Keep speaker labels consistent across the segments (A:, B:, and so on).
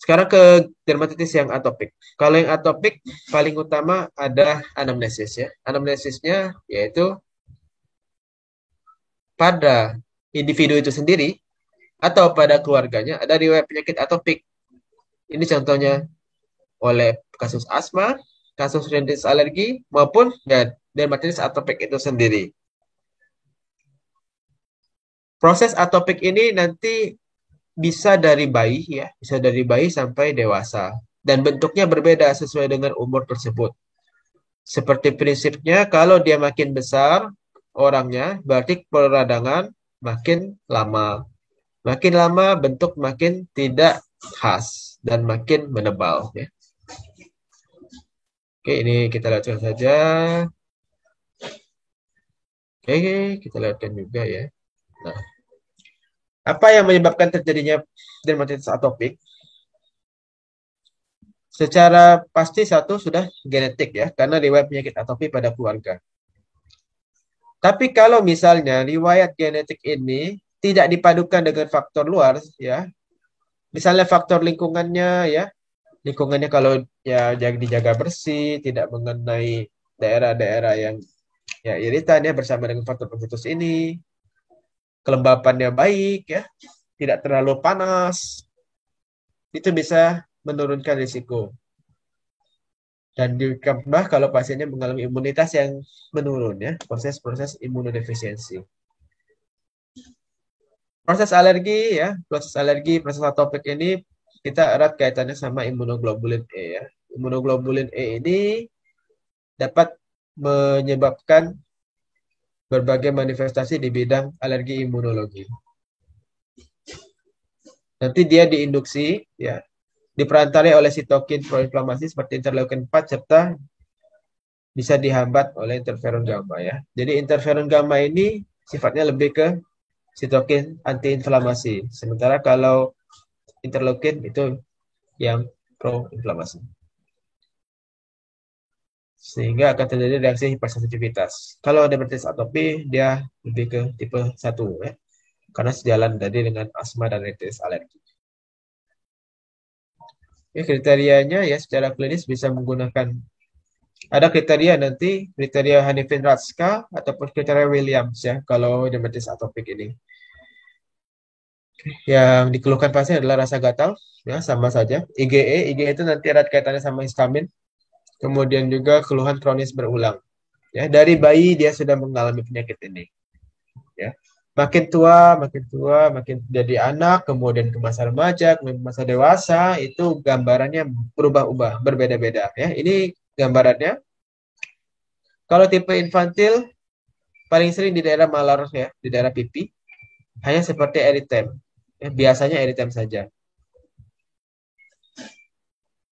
A: Sekarang ke dermatitis yang atopik. Kalau yang atopik paling utama ada anamnesis ya. Anamnesisnya yaitu pada individu itu sendiri atau pada keluarganya ada riwayat penyakit atopik. Ini contohnya oleh kasus asma, kasus rinitis alergi maupun ya, dermatitis atopik itu sendiri. Proses atopik ini nanti bisa dari bayi ya, bisa dari bayi sampai dewasa dan bentuknya berbeda sesuai dengan umur tersebut. Seperti prinsipnya kalau dia makin besar orangnya berarti peradangan makin lama. Makin lama bentuk makin tidak khas dan makin menebal ya. Oke, ini kita lihatkan saja. Oke, kita lihatkan juga ya. Nah, apa yang menyebabkan terjadinya dermatitis atopik? Secara pasti satu sudah genetik ya, karena riwayat penyakit atopik pada keluarga. Tapi kalau misalnya riwayat genetik ini tidak dipadukan dengan faktor luar ya, misalnya faktor lingkungannya ya, lingkungannya kalau ya dijaga bersih, tidak mengenai daerah-daerah yang ya iritan ya bersama dengan faktor pembutus ini, kelembapannya baik ya, tidak terlalu panas, itu bisa menurunkan risiko. Dan ditambah kalau pasiennya mengalami imunitas yang menurun ya, proses-proses imunodefisiensi. Proses alergi ya, proses atopik ini kita erat kaitannya sama imunoglobulin E ya. Imunoglobulin E ini dapat menyebabkan berbagai manifestasi di bidang alergi imunologi. Nanti dia diinduksi ya, diperantarai oleh sitokin proinflamasi seperti interleukin 4 serta bisa dihambat oleh interferon gamma ya. Jadi interferon gamma ini sifatnya lebih ke sitokin antiinflamasi. Sementara kalau interleukin itu yang proinflamasi. Sehingga akan terjadi reaksi hipersensitivitas. Kalau ada dermatitis atopi, dia lebih ke tipe 1 ya. Karena sejalan tadi dengan asma dan rinitis alergi. Ya, kriterianya ya secara klinis bisa menggunakan ada kriteria nanti kriteria Hanifin-Ratska ataupun kriteria Williams ya kalau dermatitis atopik ini. Yang dikeluhkan pasien adalah rasa gatal ya sama saja. IgE itu nanti erat kaitannya sama histamin. Kemudian juga keluhan kronis berulang. Ya, dari bayi dia sudah mengalami penyakit ini. Ya. Makin tua, makin jadi anak, kemudian ke masa remaja, kemudian ke masa dewasa, itu gambarannya berubah-ubah, berbeda-beda. Ya, ini gambarannya. Kalau tipe infantil paling sering di daerah malar ya, di daerah pipi, hanya seperti eritem. Ya, biasanya eritem saja.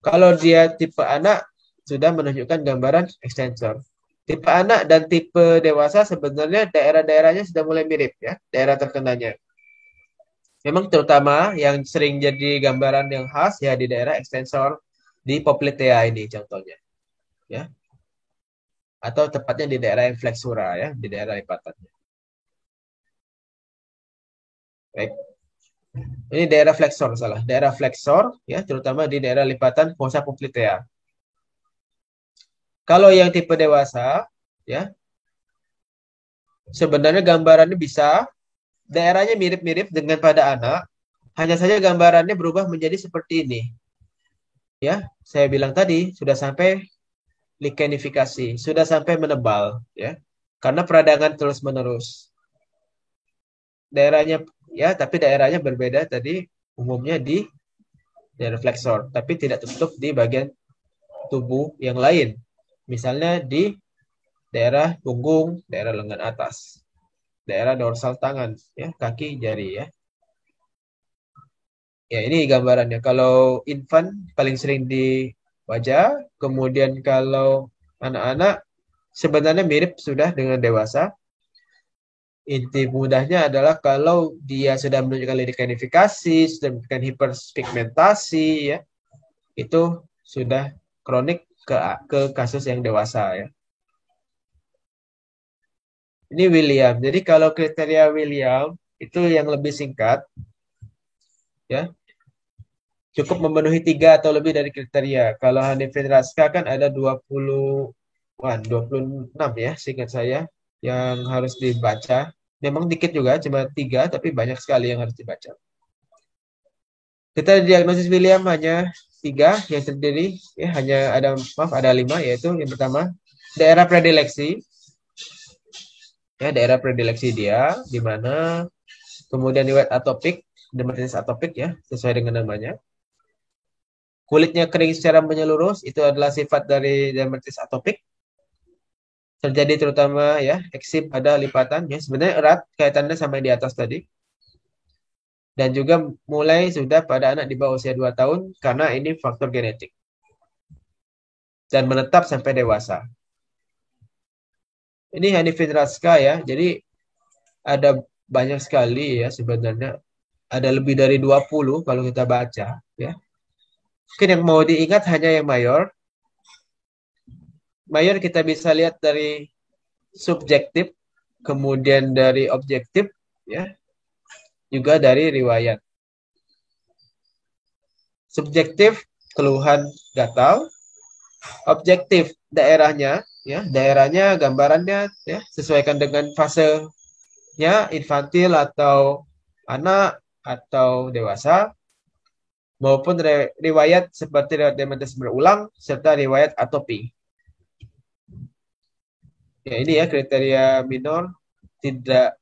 A: Kalau dia tipe anak sudah menunjukkan gambaran extensor. Tipe anak dan tipe dewasa sebenarnya daerah-daerahnya sudah mulai mirip ya, daerah terkenanya. Memang terutama yang sering jadi gambaran yang khas ya di daerah extensor di poplitea ini contohnya ya, atau tepatnya di daerah yang flexura ya, di daerah lipatannya. Baik. Ini daerah flexor salah, daerah flexor ya, terutama di daerah lipatan fossa poplitea. Kalau yang tipe dewasa ya, sebenarnya gambarannya bisa daerahnya mirip-mirip dengan pada anak, hanya saja gambarannya berubah menjadi seperti ini. Ya, saya bilang tadi sudah sampai likenifikasi, sudah sampai menebal ya. Karena peradangan terus-menerus. Daerahnya ya, tapi daerahnya berbeda tadi umumnya di daerah flexor, tapi tidak tertutup di bagian tubuh yang lain. Misalnya di daerah punggung, daerah lengan atas, daerah dorsal tangan, ya, kaki, jari ya. Ya, ini gambarannya. Kalau infant paling sering di wajah, kemudian kalau anak-anak sebenarnya mirip sudah dengan dewasa. Inti mudahnya adalah kalau dia sudah menunjukkan linikanifikasi, sudah menunjukkan hiperpigmentasi, ya, itu sudah kronik ke kasus yang dewasa ya. Ini William. Jadi kalau kriteria William itu yang lebih singkat, ya. cukup memenuhi 3 atau lebih dari kriteria. Kalau Hanifi Raska kan ada 26 ya, seingat saya, yang harus dibaca. Memang dikit juga, cuma 3, tapi banyak sekali yang harus dibaca. Kita diagnosis William hanya 3 yang terdiri, ya hanya ada 5, yaitu yang pertama daerah predileksi, ya daerah predileksi dia di mana, kemudian riwayat atopik, dermatitis atopik ya, sesuai dengan namanya. Kulitnya kering secara menyeluruh, itu adalah sifat dari dermatitis atopik. Terjadi terutama ya eksim pada lipatan, ya sebenarnya erat kaitannya sama yang di atas tadi. Dan juga mulai sudah pada anak di bawah usia 2 tahun karena ini faktor genetik. Dan menetap sampai dewasa. Ini Hanifi Raska ya, jadi ada banyak sekali ya sebenarnya. Ada lebih dari 20 kalau kita baca ya. Mungkin yang mau diingat hanya yang mayor. Mayor kita bisa lihat dari subjektif, kemudian dari objektif, ya, juga dari riwayat. Subjektif, keluhan gatal. Objektif, daerahnya, ya, daerahnya, gambarannya, ya, sesuaikan dengan fasenya, infantil atau anak atau dewasa, maupun riwayat seperti riwayat demensia berulang serta riwayat atopi. Ya ini ya kriteria minor tidak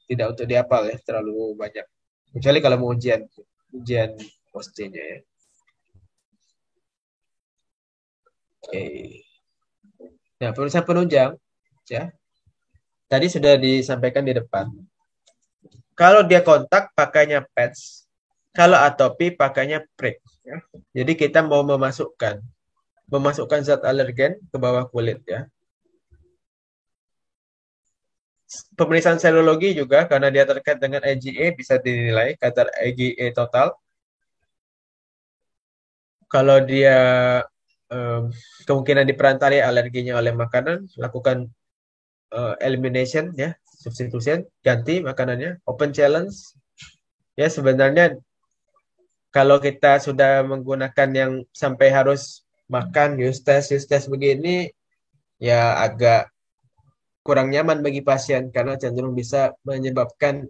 A: untuk dihafal ya terlalu banyak. Kecuali kalau mau ujian postingnya ya. Oke. Nah, pemeriksaan penunjang ya. Tadi sudah disampaikan di depan. Kalau dia kontak pakainya patch, kalau atopi pakainya prick ya. Jadi kita mau memasukkan zat alergen ke bawah kulit ya. Pemeriksaan serologi juga karena dia terkait dengan IgA bisa dinilai kadar IgA total. Kalau dia kemungkinan diperantari alerginya oleh makanan, lakukan elimination ya, substitution, ganti makanannya, open challenge. Ya sebenarnya kalau kita sudah menggunakan yang sampai harus makan use test begini, ya agak kurang nyaman bagi pasien karena cenderung bisa menyebabkan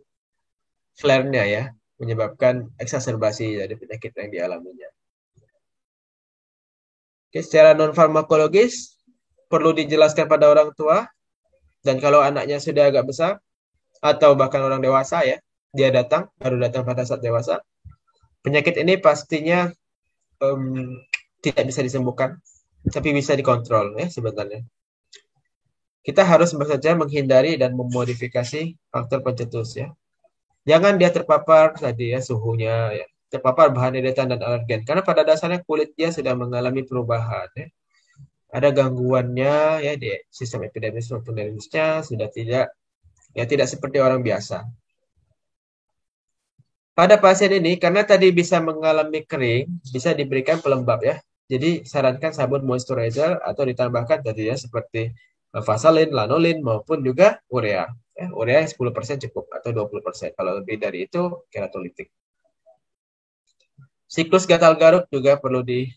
A: flare-nya ya, menyebabkan eksaserbasi dari penyakit yang dialaminya. Oke, secara non farmakologis perlu dijelaskan pada orang tua dan kalau anaknya sudah agak besar atau bahkan orang dewasa ya, dia baru datang pada saat dewasa. Penyakit ini pastinya tidak bisa disembuhkan, tapi bisa dikontrol ya sebenarnya. Kita harus saja menghindari dan memodifikasi faktor pencetus ya. Jangan dia terpapar tadi ya suhunya ya, terpapar bahan iritan dan alergen karena pada dasarnya kulit dia sudah mengalami perubahan ya. Ada gangguannya ya di sistem epidermis maupun dermisnya sudah tidak seperti orang biasa. Pada pasien ini karena tadi bisa mengalami kering, bisa diberikan pelembab ya. Jadi sarankan sabun moisturizer atau ditambahkan tadi ya seperti Vaseline, lanolin maupun juga urea. Ya, urea 10% cukup atau 20%. Kalau lebih dari itu keratolitik. Siklus gatal garut juga perlu di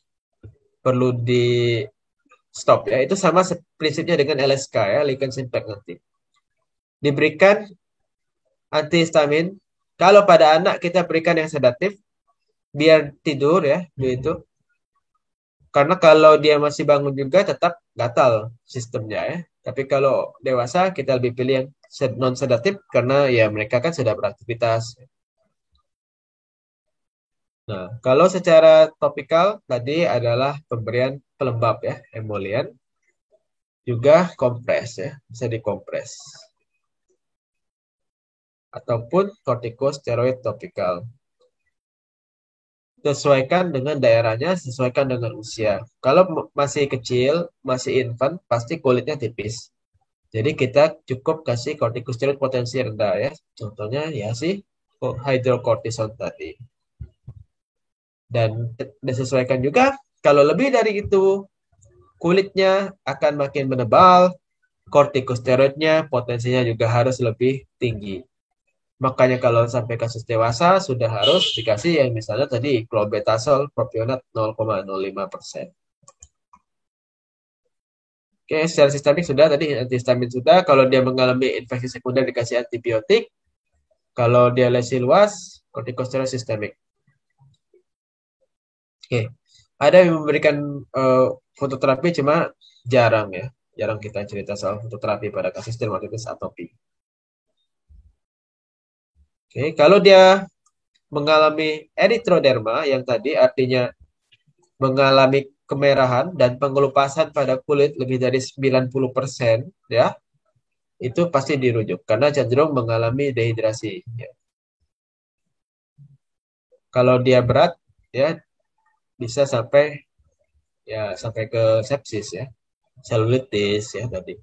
A: stop ya. Itu sama prinsipnya dengan LSK ya, lichen simplex nanti. Diberikan antihistamin. Kalau pada anak kita berikan yang sedatif biar tidur ya, begitu. Karena kalau dia masih bangun juga tetap gatal sistemnya ya. Tapi kalau dewasa kita lebih pilih yang non sedatif karena ya mereka kan sudah beraktivitas. Nah, kalau secara topikal tadi adalah pemberian pelembab ya, emolian, juga kompres ya, bisa dikompres. Ataupun kortikosteroid topikal. Sesuaikan dengan daerahnya, sesuaikan dengan usia. Kalau masih kecil, masih infant, pasti kulitnya tipis. Jadi kita cukup kasih kortikosteroid potensi rendah ya. Contohnya ya sih hydrocortisone tadi. Dan disesuaikan juga kalau lebih dari itu kulitnya akan makin menebal, kortikosteroidnya potensinya juga harus lebih tinggi. Makanya kalau sampai kasus dewasa sudah harus dikasih yang misalnya tadi clobetasol propionat 0,05%. Oke, secara sistemik sudah tadi antihistamin sudah. Kalau dia mengalami infeksi sekunder dikasih antibiotik. Kalau dia lesi luas, kortikosteroid sistemik. Oke, ada yang memberikan eh, fototerapi cuma jarang ya. Jarang kita cerita soal fototerapi pada kasus dermatitis atopi. Oke, kalau dia mengalami erythroderma yang tadi artinya mengalami kemerahan dan pengelupasan pada kulit lebih dari 90% ya, itu pasti dirujuk karena cenderung mengalami dehidrasi ya. Kalau dia berat ya bisa sampai ke sepsis ya, selulitis ya tadi.